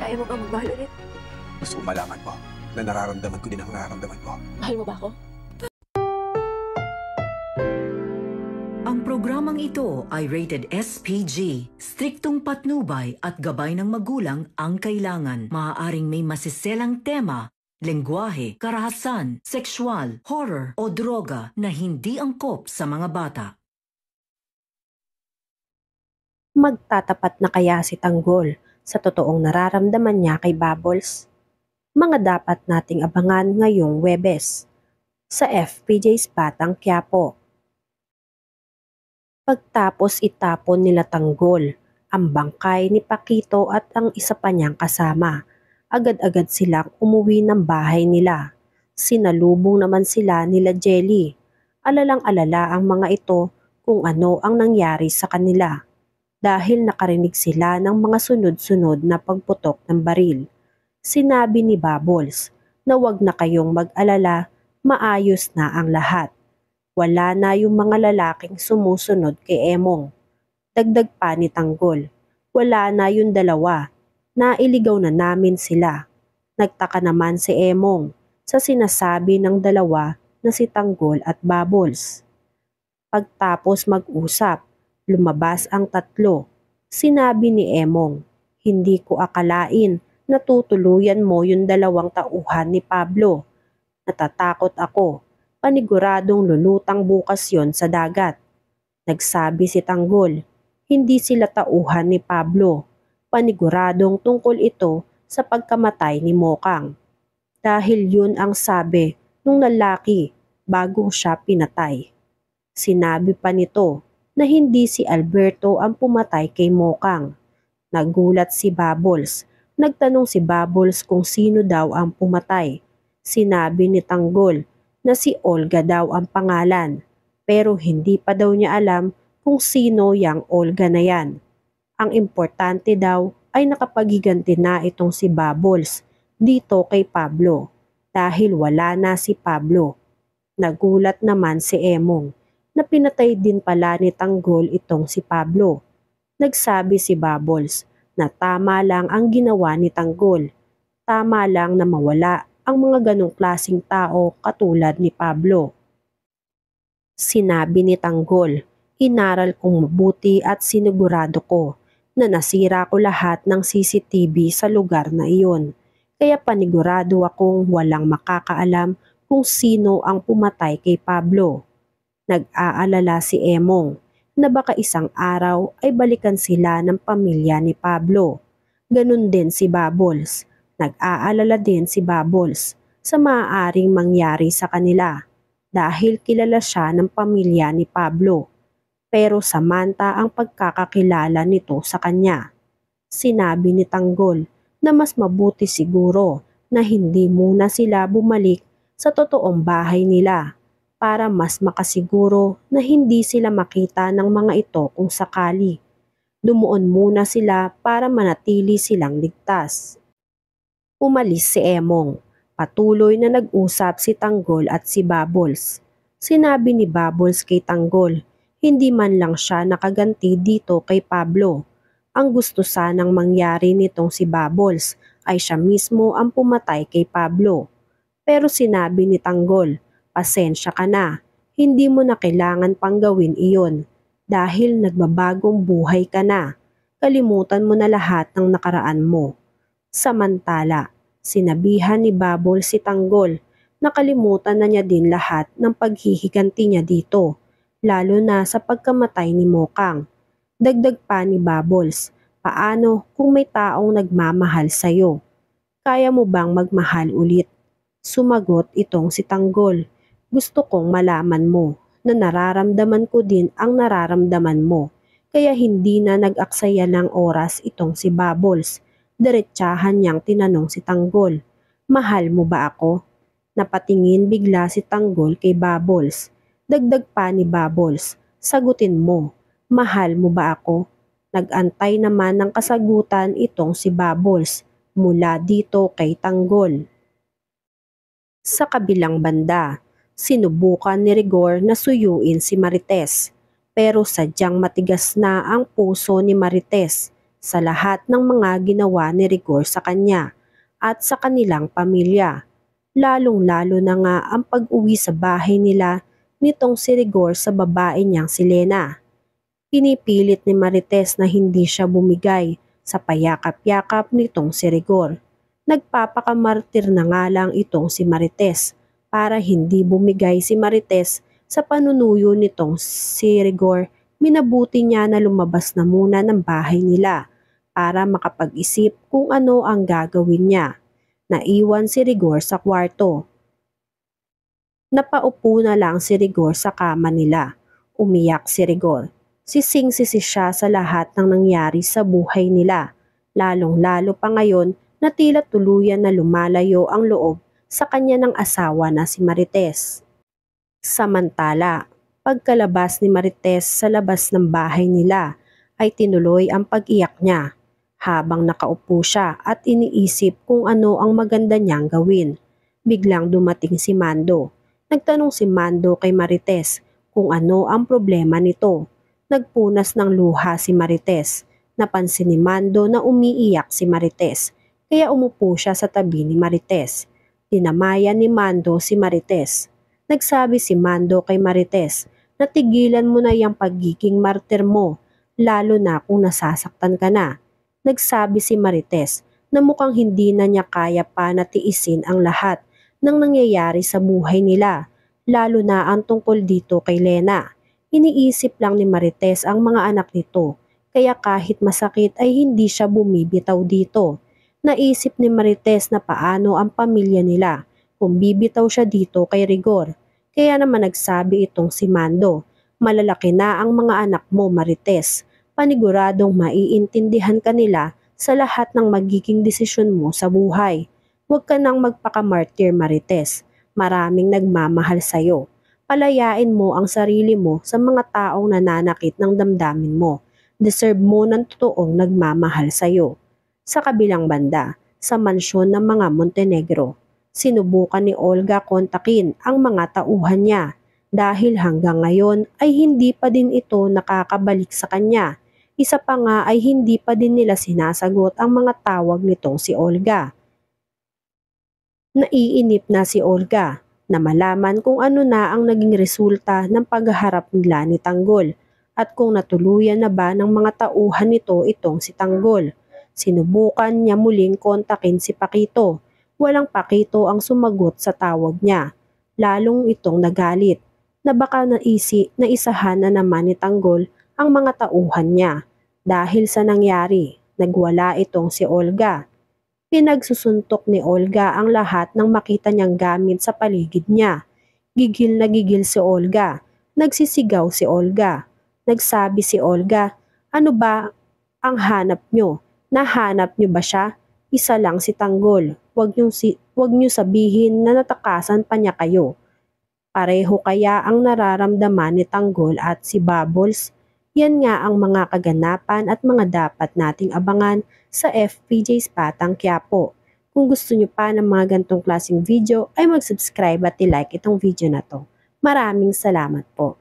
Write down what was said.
Kaya mo bang magmahal ulit? Gusto kong malaman mo na nararamdaman ko din ang nararamdaman mo. Mahal mo ba ako? Ang programang ito ay rated SPG. Striktong patnubay at gabay ng magulang ang kailangan. Maaaring may masiselang tema, lengguwahe, karahasan, sexual, horror o droga na hindi angkop sa mga bata. Magtatapat na kaya si Tanggol sa totoong nararamdaman niya kay Bubbles? Mga dapat nating abangan ngayong Huwebes sa FPJ's Batang Quiapo. Pagtapos itapon nila Tanggol ang bangkay ni Paquito at ang isa pa niyang kasama, agad-agad silang umuwi ng bahay nila. Sinalubong naman sila nila Jelly. Alalang-alala ang mga ito kung ano ang nangyari sa kanila dahil nakarinig sila ng mga sunod-sunod na pagputok ng baril. Sinabi ni Bubbles na wag na kayong mag-alala, maayos na ang lahat. Wala na yung mga lalaking sumusunod kay Emong. Dagdag pa ni Tanggol, wala na yung dalawa, nailigaw na namin sila. Nagtaka naman si Emong sa sinasabi ng dalawa na si Tanggol at Bubbles. Pagtapos mag-usap, lumabas ang tatlo. Sinabi ni Emong, hindi ko akalain na tutuluyan mo yung dalawang tauhan ni Pablo. Natatakot ako, paniguradong lulutang bukas yon sa dagat. Nagsabi si Tanggol, hindi sila tauhan ni Pablo. Paniguradong tungkol ito sa pagkamatay ni Mokang. Dahil yun ang sabi nung lalaki bago siya pinatay. Sinabi pa nito na hindi si Alberto ang pumatay kay Mokang. Nagulat si Bubbles. Nagtanong si Bubbles kung sino daw ang pumatay. Sinabi ni Tanggol na si Olga daw ang pangalan, pero hindi pa daw niya alam kung sino yang Olga na yan. Ang importante daw ay nakapagiganti na itong si Bubbles dito kay Pablo dahil wala na si Pablo. Nagulat naman si Emong na pinatay din pala ni Tanggol itong si Pablo. Nagsabi si Bubbles na tama lang ang ginawa ni Tanggol. Tama lang na mawala ang mga ganong klaseng tao katulad ni Pablo. Sinabi ni Tanggol, inaral kong mabuti at sinigurado ko na nasira ko lahat ng CCTV sa lugar na iyon. Kaya panigurado akong walang makakaalam kung sino ang pumatay kay Pablo. Nag-aalala si Emong na baka isang araw ay balikan sila ng pamilya ni Pablo. Ganun din si Bubbles. Nag-aalala din si Bubbles sa maaaring mangyari sa kanila dahil kilala siya ng pamilya ni Pablo. Pero samanta ang pagkakakilala nito sa kanya. Sinabi ni Tanggol na mas mabuti siguro na hindi muna sila bumalik sa totoong bahay nila para mas makasiguro na hindi sila makita ng mga ito kung sakali. Dumuon muna sila para manatili silang ligtas. Umalis si Emong. Patuloy na nag-usap si Tanggol at si Bubbles. Sinabi ni Bubbles kay Tanggol, hindi man lang siya nakaganti dito kay Pablo. Ang gusto sanang mangyari nitong si Bubbles ay siya mismo ang pumatay kay Pablo. Pero sinabi ni Tanggol, pasensya ka na, hindi mo na kailangan pang gawin iyon dahil nagbabagong buhay ka na. Kalimutan mo na lahat ng nakaraan mo. Samantala, sinabihan ni Bubbles si Tanggol na kalimutan na niya din lahat ng paghihiganti niya dito, lalo na sa pagkamatay ni Mokang. Dagdag pa ni Bubbles, paano kung may taong nagmamahal sa'yo? Kaya mo bang magmahal ulit? Sumagot itong si Tanggol, gusto kong malaman mo na nararamdaman ko din ang nararamdaman mo, kaya hindi na nag-aksaya ng oras itong si Bubbles. Diretsahan niyang tinanong si Tanggol, mahal mo ba ako? Napatingin bigla si Tanggol kay Bubbles. Dagdag pa ni Bubbles, sagutin mo, mahal mo ba ako? Nag-antay naman ng kasagutan itong si Bubbles mula dito kay Tanggol. Sa kabilang banda, sinubukan ni Rigor na suyuin si Marites, pero sadyang matigas na ang puso ni Marites. sa lahat ng mga ginawa ni Rigor sa kanya at sa kanilang pamilya. Lalong-lalo na nga ang pag-uwi sa bahay nila nitong si Rigor sa babae niyang si Lena. Pinipilit ni Marites na hindi siya bumigay sa payakap-yakap nitong si Rigor. Nagpapakamartir na nga lang itong si Marites para hindi bumigay si Marites sa panunuyo nitong si Rigor. Minabuti niya na lumabas na muna ng bahay nila para makapag-isip kung ano ang gagawin niya. Naiwan si Rigor sa kwarto. Napaupo na lang si Rigor sa kama nila. Umiyak si Rigor. Sising-sisi siya sa lahat ng nangyari sa buhay nila, lalong-lalo pa ngayon na tila tuluyan na lumalayo ang loob sa kanya ng asawa na si Marites. Samantala, pagkalabas ni Marites sa labas ng bahay nila, ay tinuloy ang pag-iyak niya habang nakaupo siya at iniisip kung ano ang maganda niyang gawin. Biglang dumating si Mando. Nagtanong si Mando kay Marites kung ano ang problema nito. Nagpunas ng luha si Marites. Napansin ni Mando na umiiyak si Marites, kaya umupo siya sa tabi ni Marites. Tinamayan ni Mando si Marites. Nagsabi si Mando kay Marites na tigilan mo na yung pagiging martir mo, lalo na kung nasasaktan ka na. Nagsabi si Marites na mukhang hindi na niya kaya pa na tiisin ang lahat ng nangyayari sa buhay nila, lalo na ang tungkol dito kay Lena. Iniisip lang ni Marites ang mga anak nito, kaya kahit masakit ay hindi siya bumibitaw dito. Naisip ni Marites na paano ang pamilya nila kung bibitaw siya dito kay Rigor. Kaya naman nagsabi itong si Mando, malalaki na ang mga anak mo Marites, paniguradong maiintindihan ka nila sa lahat ng magiging desisyon mo sa buhay. Huwag ka nang magpakamartir Marites, maraming nagmamahal sa'yo. Palayain mo ang sarili mo sa mga taong nananakit ng damdamin mo. Deserve mo ng totoong nagmamahal sa'yo. Sa kabilang banda, sa mansyon ng mga Montenegro, sinubukan ni Olga kontakin ang mga tauhan niya dahil hanggang ngayon ay hindi pa din ito nakakabalik sa kanya. Isa pa nga ay hindi pa din nila sinasagot ang mga tawag nitong si Olga. Naiinip na si Olga na malaman kung ano na ang naging resulta ng pagharap nila ni Tanggol at kung natuluyan na ba ng mga tauhan nito itong si Tanggol. Sinubukan niya muling kontakin si Pakito. Walang Pakito ang sumagot sa tawag niya. Lalong itong nagalit na baka naisahan na naman ni Tanggol ang mga tauhan niya. Dahil sa nangyari, nagwala itong si Olga. Pinagsusuntok ni Olga ang lahat ng makita niyang gamit sa paligid niya. Gigil na gigil si Olga. Nagsisigaw si Olga. Nagsabi si Olga, ano ba ang hanap nyo? Nahanap nyo ba siya? Isa lang si Tanggol. Huwag nyo sabihin na natakasan pa niya kayo. Pareho kaya ang nararamdaman ni Tanggol at si Bubbles? Yan nga ang mga kaganapan at mga dapat nating abangan sa FPJ's Batang Quiapo. Kung gusto nyo pa ng mga gantong klaseng video ay mag-subscribe at i-like itong video na to. Maraming salamat po.